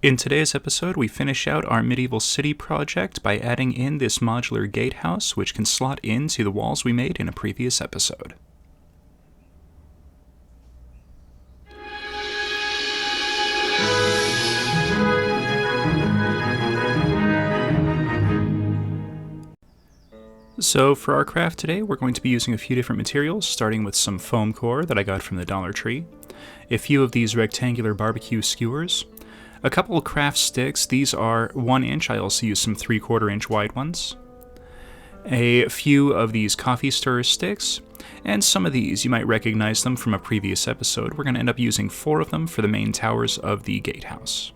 In today's episode, we finish out our medieval city project by adding in this modular gatehouse, which can slot into the walls we made in a previous episode. So for our craft today, we're going to be using a few different materials, starting with some foam core that I got from the Dollar Tree, a few of these rectangular barbecue skewers, a couple of craft sticks. These are 1 inch. I also use some 3/4 inch wide ones. A few of these coffee stirrer sticks, and some of these, you might recognize them from a previous episode. We're going to end up using 4 of them for the main towers of the gatehouse.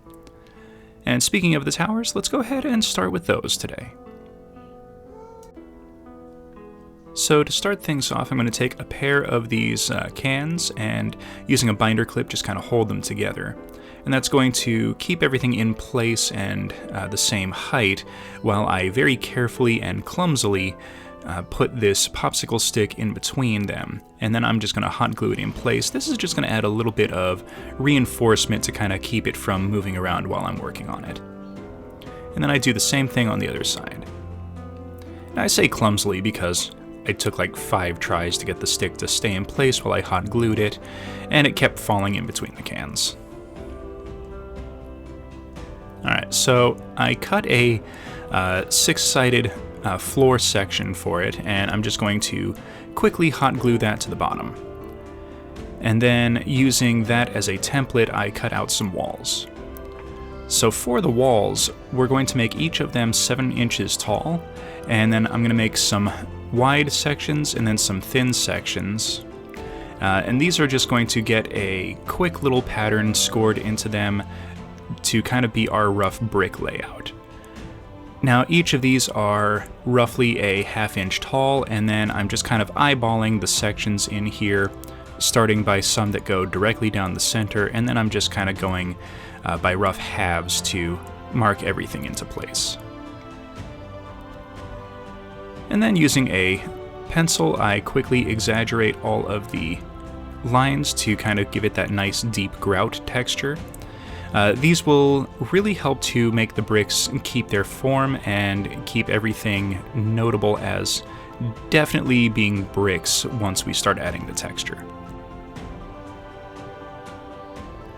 And speaking of the towers, let's go ahead and start with those today. So to start things off, I'm going to take a pair of these cans and using a binder clip just kind of hold them together. And that's going to keep everything in place and the same height while I very carefully and clumsily put this popsicle stick in between them. And then I'm just going to hot glue it in place. This is just going to add a little bit of reinforcement to kind of keep it from moving around while I'm working on it. And then I do the same thing on the other side. And I say clumsily because it took like 5 tries to get the stick to stay in place while I hot glued it, and it kept falling in between the cans. Alright, so I cut a 6-sided floor section for it, and I'm just going to quickly hot glue that to the bottom. And then using that as a template, I cut out some walls. So for the walls, we're going to make each of them 7 inches tall, and then I'm going to make some wide sections and then some thin sections. And these are just going to get a quick little pattern scored into them to kind of be our rough brick layout. Now each of these are roughly a 1/2 inch tall, and then I'm just kind of eyeballing the sections in here, starting by some that go directly down the center, and then I'm just kind of going by rough halves to mark everything into place. And then using a pencil, I quickly exaggerate all of the lines to kind of give it that nice deep grout texture. These will really help to make the bricks keep their form and keep everything notable as definitely being bricks once we start adding the texture.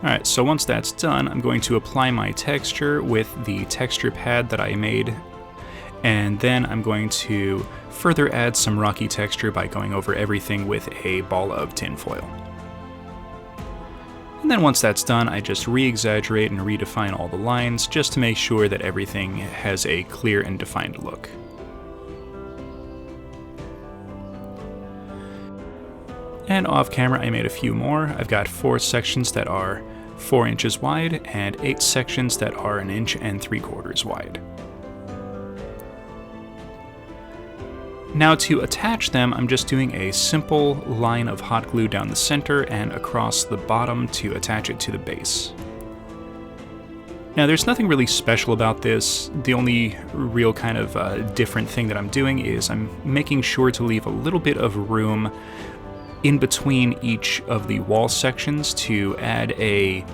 Alright, so once that's done, I'm going to apply my texture with the texture pad that I made, and then I'm going to further add some rocky texture by going over everything with a ball of tinfoil. And then once that's done, I just re-exaggerate and redefine all the lines just to make sure that everything has a clear and defined look. And off camera I made a few more. I've got 4 sections that are 4 inches wide and 8 sections that are 1 3/4 wide. Now to attach them, I'm just doing a simple line of hot glue down the center and across the bottom to attach it to the base. Now there's nothing really special about this. The only real kind of different thing that I'm doing is I'm making sure to leave a little bit of room in between each of the wall sections to add a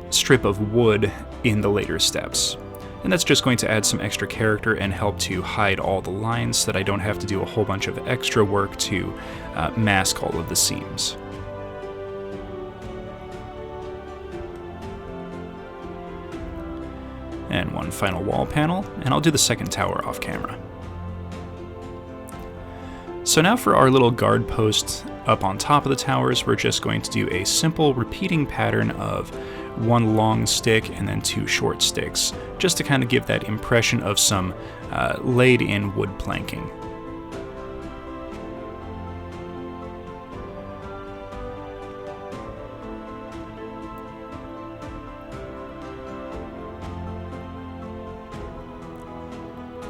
strip of wood in the later steps. And that's just going to add some extra character and help to hide all the lines so that I don't have to do a whole bunch of extra work to mask all of the seams. And one final wall panel, and I'll do the second tower off camera. So now for our little guard post up on top of the towers, we're just going to do a simple repeating pattern of 1 long stick and then 2 short sticks, just to kind of give that impression of some laid in wood planking.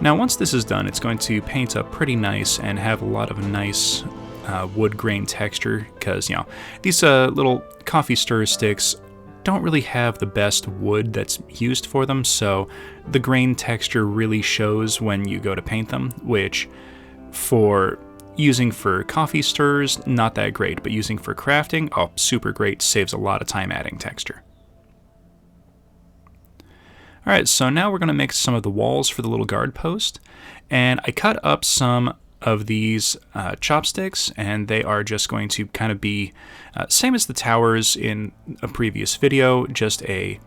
Now once this is done, it's going to paint up pretty nice and have a lot of nice wood grain texture, because, you know, these little coffee stirrer sticks don't really have the best wood that's used for them, so the grain texture really shows when you go to paint them, which for using for coffee stirrers, not that great, but using for crafting, oh, super great, saves a lot of time adding texture. Alright, so now we're going to make some of the walls for the little guard post, and I cut up some of these chopsticks, and they are just going to kind of be same as the towers in a previous video, just a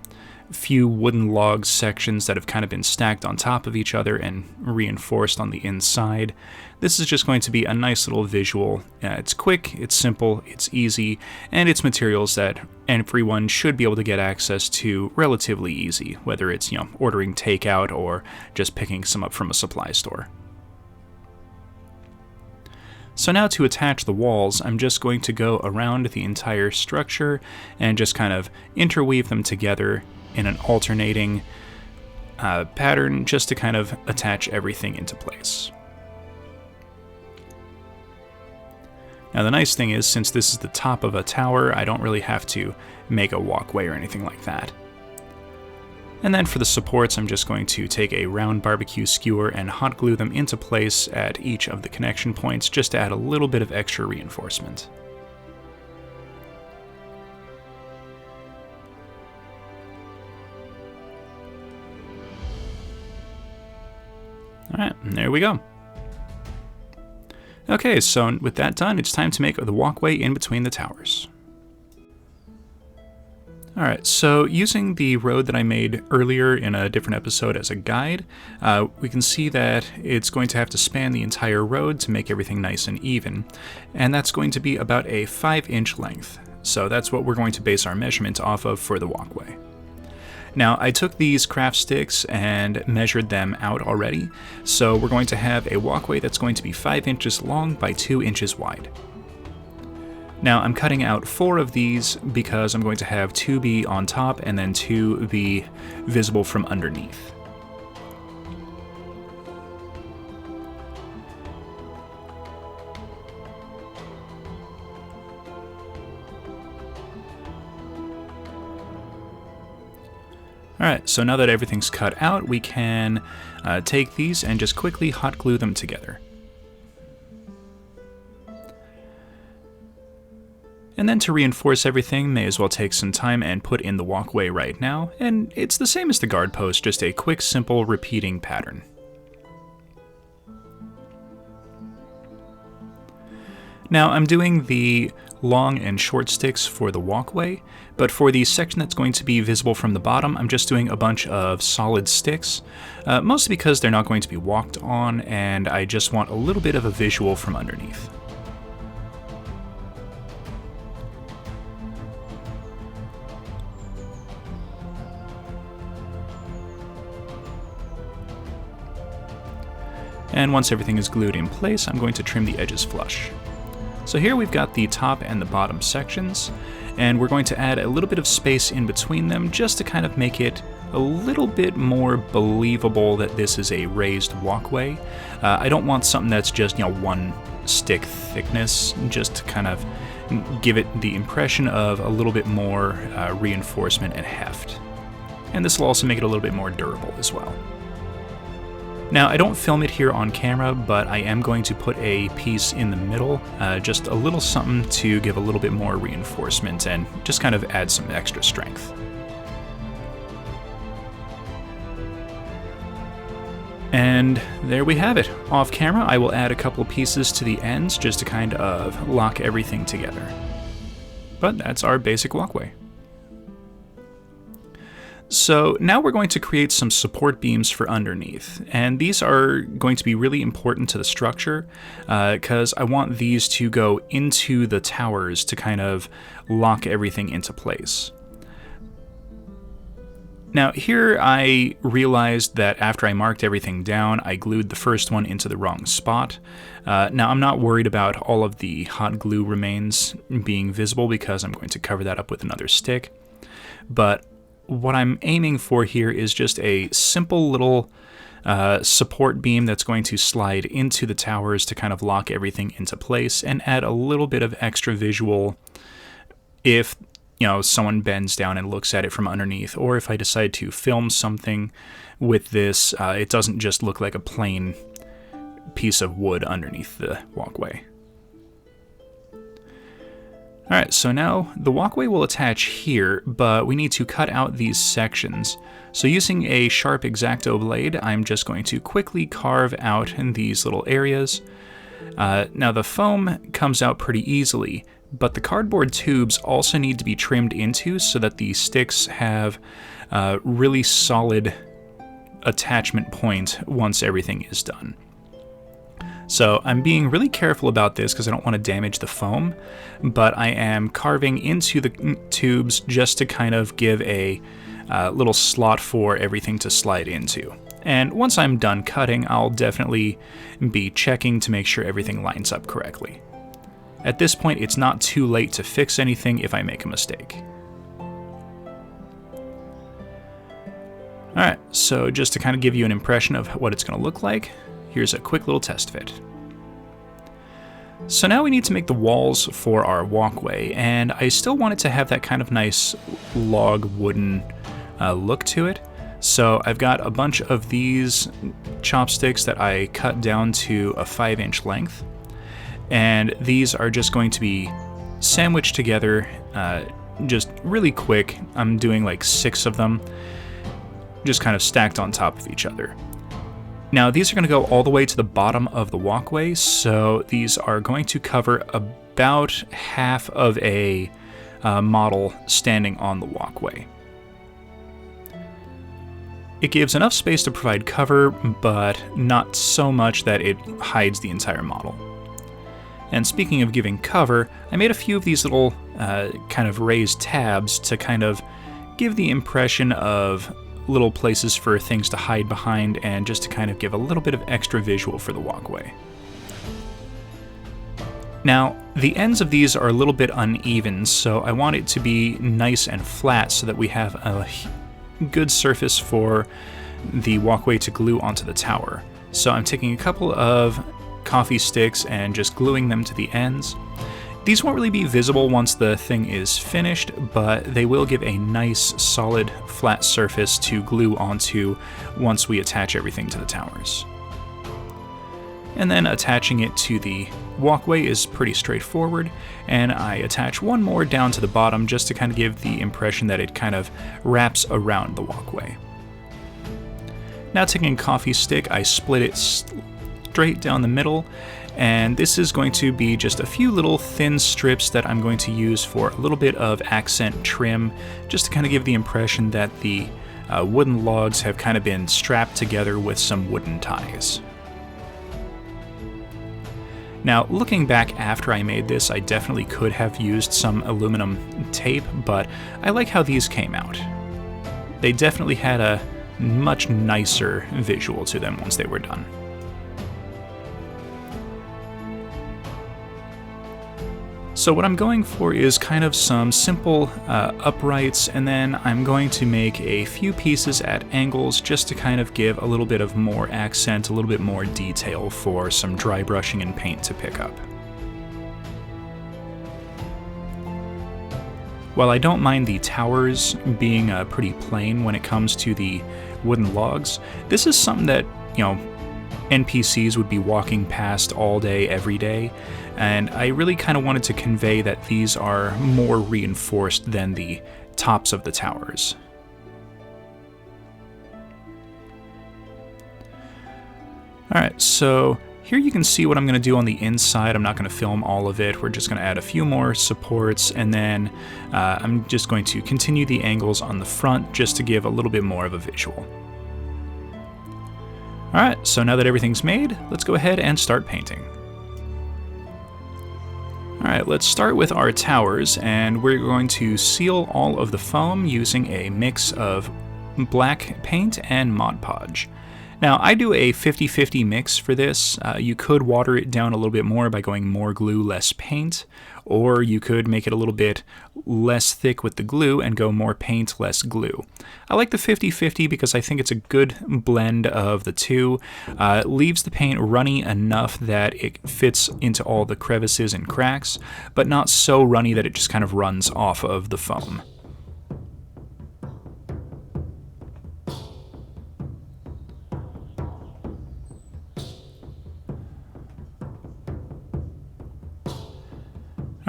few wooden log sections that have kind of been stacked on top of each other and reinforced on the inside. This is just going to be a nice little visual. It's quick, it's simple, it's easy, and it's materials that everyone should be able to get access to relatively easy, whether it's, ordering takeout or just picking some up from a supply store. So now to attach the walls, I'm just going to go around the entire structure and just kind of interweave them together in an alternating pattern just to kind of attach everything into place. Now the nice thing is, since this is the top of a tower, I don't really have to make a walkway or anything like that. And then for the supports, I'm just going to take a round barbecue skewer and hot glue them into place at each of the connection points just to add a little bit of extra reinforcement. Alright, and there we go. Okay, so with that done, it's time to make the walkway in between the towers. Alright, so using the road that I made earlier in a different episode as a guide, we can see that it's going to have to span the entire road to make everything nice and even, and that's going to be about a 5-inch length. So that's what we're going to base our measurement off of for the walkway. Now, I took these craft sticks and measured them out already, so we're going to have a walkway that's going to be 5 inches long by 2 inches wide. Now, I'm cutting out 4 of these because I'm going to have 2 be on top and then 2 be visible from underneath. Alright, so now that everything's cut out, we can take these and just quickly hot glue them together. And then to reinforce everything, may as well take some time and put in the walkway right now, and it's the same as the guard post, just a quick, simple, repeating pattern. Now, I'm doing the long and short sticks for the walkway, but for the section that's going to be visible from the bottom, I'm just doing a bunch of solid sticks, mostly because they're not going to be walked on, and I just want a little bit of a visual from underneath. And once everything is glued in place, I'm going to trim the edges flush. So here we've got the top and the bottom sections, and we're going to add a little bit of space in between them just to kind of make it a little bit more believable that this is a raised walkway. I don't want something that's just, one stick thickness, just to kind of give it the impression of a little bit more reinforcement and heft. And this will also make it a little bit more durable as well. Now, I don't film it here on camera, but I am going to put a piece in the middle, just a little something to give a little bit more reinforcement and just kind of add some extra strength. And there we have it. Off camera, I will add a couple pieces to the ends just to kind of lock everything together. But that's our basic walkway. So now we're going to create some support beams for underneath, and these are going to be really important to the structure because I want these to go into the towers to kind of lock everything into place. Now here I realized that after I marked everything down, I glued the first one into the wrong spot. Now I'm not worried about all of the hot glue remains being visible because I'm going to cover that up with another stick, but what I'm aiming for here is just a simple little support beam that's going to slide into the towers to kind of lock everything into place and add a little bit of extra visual if, someone bends down and looks at it from underneath, or if I decide to film something with this, it doesn't just look like a plain piece of wood underneath the walkway. Alright, so now the walkway will attach here, but we need to cut out these sections. So using a sharp X-Acto blade, I'm just going to quickly carve out in these little areas. Now the foam comes out pretty easily, but the cardboard tubes also need to be trimmed into so that the sticks have a really solid attachment point once everything is done. So I'm being really careful about this because I don't want to damage the foam, but I am carving into the tubes just to kind of give a little slot for everything to slide into. And once I'm done cutting, I'll definitely be checking to make sure everything lines up correctly. At this point, it's not too late to fix anything if I make a mistake. Alright, so just to kind of give you an impression of what it's going to look like, here's a quick little test fit. So now we need to make the walls for our walkway, and I still want it to have that kind of nice log wooden look to it. So I've got a bunch of these chopsticks that I cut down to a 5-inch length, and these are just going to be sandwiched together just really quick. I'm doing like 6 of them, just kind of stacked on top of each other. Now these are going to go all the way to the bottom of the walkway, so these are going to cover about half of a model standing on the walkway. It gives enough space to provide cover, but not so much that it hides the entire model. And speaking of giving cover, I made a few of these little kind of raised tabs to kind of give the impression of little places for things to hide behind and just to kind of give a little bit of extra visual for the walkway. Now, the ends of these are a little bit uneven, so I want it to be nice and flat so that we have a good surface for the walkway to glue onto the tower. So I'm taking a couple of coffee sticks and just gluing them to the ends. These won't really be visible once the thing is finished, but they will give a nice, solid, flat surface to glue onto once we attach everything to the towers. And then attaching it to the walkway is pretty straightforward, and I attach one more down to the bottom just to kind of give the impression that it kind of wraps around the walkway. Now taking a coffee stick, I split it straight down the middle, and this is going to be just a few little thin strips that I'm going to use for a little bit of accent trim, just to kind of give the impression that the wooden logs have kind of been strapped together with some wooden ties. Now, looking back after I made this, I definitely could have used some aluminum tape, but I like how these came out. They definitely had a much nicer visual to them once they were done. So what I'm going for is kind of some simple uprights, and then I'm going to make a few pieces at angles just to kind of give a little bit of more accent, a little bit more detail for some dry brushing and paint to pick up. While I don't mind the towers being pretty plain when it comes to the wooden logs, this is something that, you know, NPCs would be walking past all day, every day, and I really kind of wanted to convey that these are more reinforced than the tops of the towers. Alright, so here you can see what I'm going to do on the inside. I'm not going to film all of it. We're just going to add a few more supports, and then I'm just going to continue the angles on the front just to give a little bit more of a visual. Alright, so now that everything's made, let's go ahead and start painting. Alright, let's start with our towers, and we're going to seal all of the foam using a mix of black paint and Mod Podge. Now, I do a 50-50 mix for this. You could water it down a little bit more by going more glue, less paint, or you could make it a little bit less thick with the glue and go more paint, less glue. I like the 50-50 because I think it's a good blend of the two. It leaves the paint runny enough that it fits into all the crevices and cracks, but not so runny that it just kind of runs off of the foam.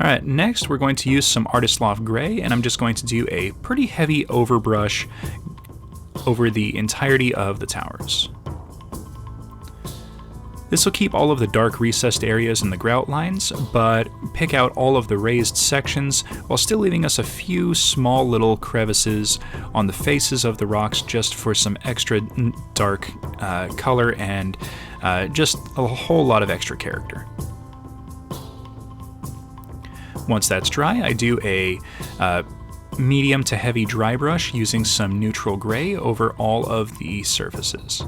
Alright, next we're going to use some Artist Loft Gray, and I'm just going to do a pretty heavy overbrush over the entirety of the towers. This will keep all of the dark recessed areas in the grout lines, but pick out all of the raised sections while still leaving us a few small little crevices on the faces of the rocks just for some extra dark color and just a whole lot of extra character. Once that's dry, I do a medium to heavy dry brush using some neutral gray over all of the surfaces.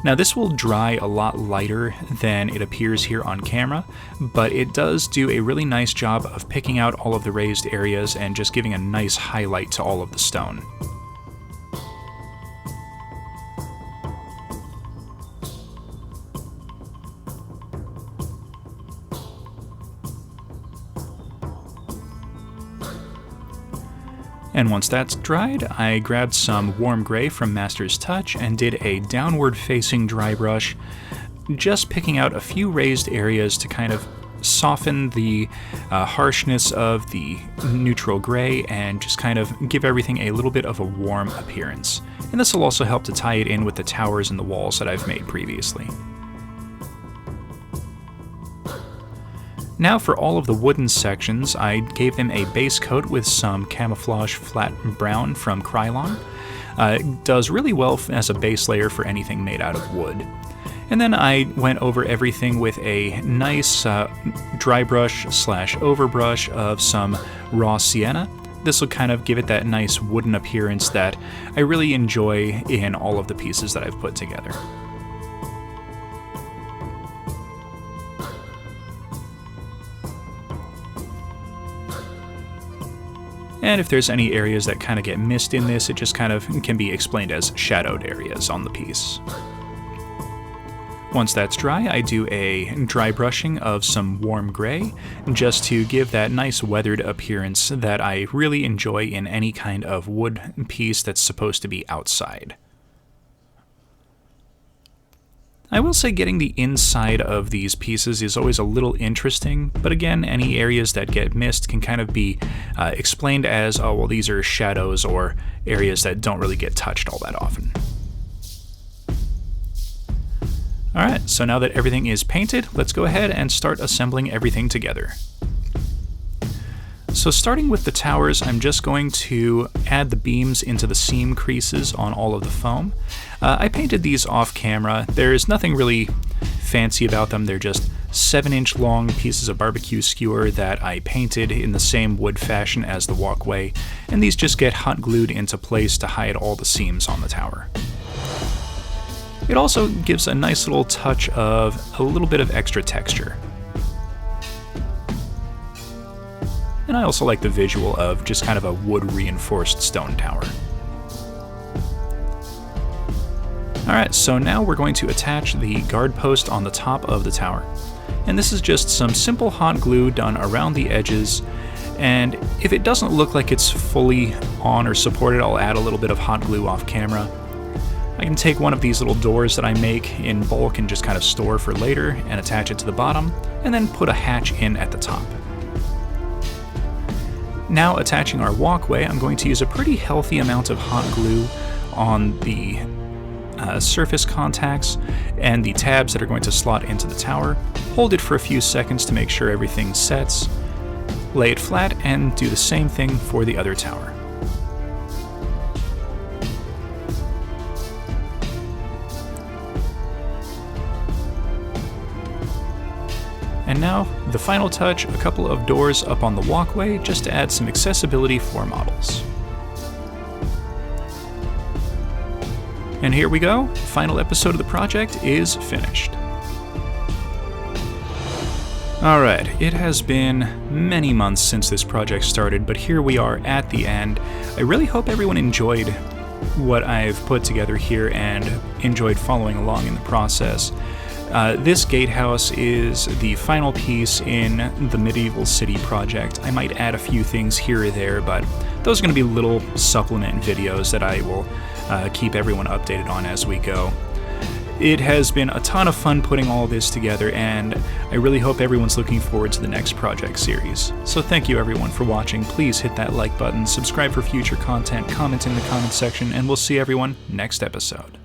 Now this will dry a lot lighter than it appears here on camera, but it does do a really nice job of picking out all of the raised areas and just giving a nice highlight to all of the stone. And once that's dried, I grabbed some warm gray from Master's Touch and did a downward facing dry brush, just picking out a few raised areas to kind of soften the harshness of the neutral gray and just kind of give everything a little bit of a warm appearance. And this will also help to tie it in with the towers and the walls that I've made previously. Now for all of the wooden sections, I gave them a base coat with some camouflage flat brown from Krylon. It does really well as a base layer for anything made out of wood. And then I went over everything with a nice dry brush / overbrush of some raw sienna. This will kind of give it that nice wooden appearance that I really enjoy in all of the pieces that I've put together. And if there's any areas that kind of get missed in this, it just kind of can be explained as shadowed areas on the piece. Once that's dry, I do a dry brushing of some warm gray, just to give that nice weathered appearance that I really enjoy in any kind of wood piece that's supposed to be outside. I will say getting the inside of these pieces is always a little interesting, but again, any areas that get missed can kind of be explained as, oh, well, these are shadows or areas that don't really get touched all that often. Alright, so now that everything is painted, let's go ahead and start assembling everything together. So starting with the towers, I'm just going to add the beams into the seam creases on all of the foam. I painted these off camera. There's nothing really fancy about them. They're just 7-inch long pieces of barbecue skewer that I painted in the same wood fashion as the walkway, and these just get hot glued into place to hide all the seams on the tower. It also gives a nice little touch of a little bit of extra texture. And I also like the visual of just kind of a wood-reinforced stone tower. Alright, so now we're going to attach the guard post on the top of the tower. And this is just some simple hot glue done around the edges, and if it doesn't look like it's fully on or supported, I'll add a little bit of hot glue off camera. I can take one of these little doors that I make in bulk and just kind of store for later and attach it to the bottom, and then put a hatch in at the top. Now attaching our walkway, I'm going to use a pretty healthy amount of hot glue on the surface contacts and the tabs that are going to slot into the tower. Hold it for a few seconds to make sure everything sets, lay it flat, and do the same thing for the other tower. And now, the final touch, a couple of doors up on the walkway, just to add some accessibility for models. And here we go, the final episode of the project is finished. Alright, it has been many months since this project started, but here we are at the end. I really hope everyone enjoyed what I've put together here and enjoyed following along in the process. This gatehouse is the final piece in the Medieval City project. I might add a few things here or there, but those are going to be little supplement videos that I will keep everyone updated on as we go. It has been a ton of fun putting all this together, and I really hope everyone's looking forward to the next project series. So thank you everyone for watching. Please hit that like button, subscribe for future content, comment in the comments section, and we'll see everyone next episode.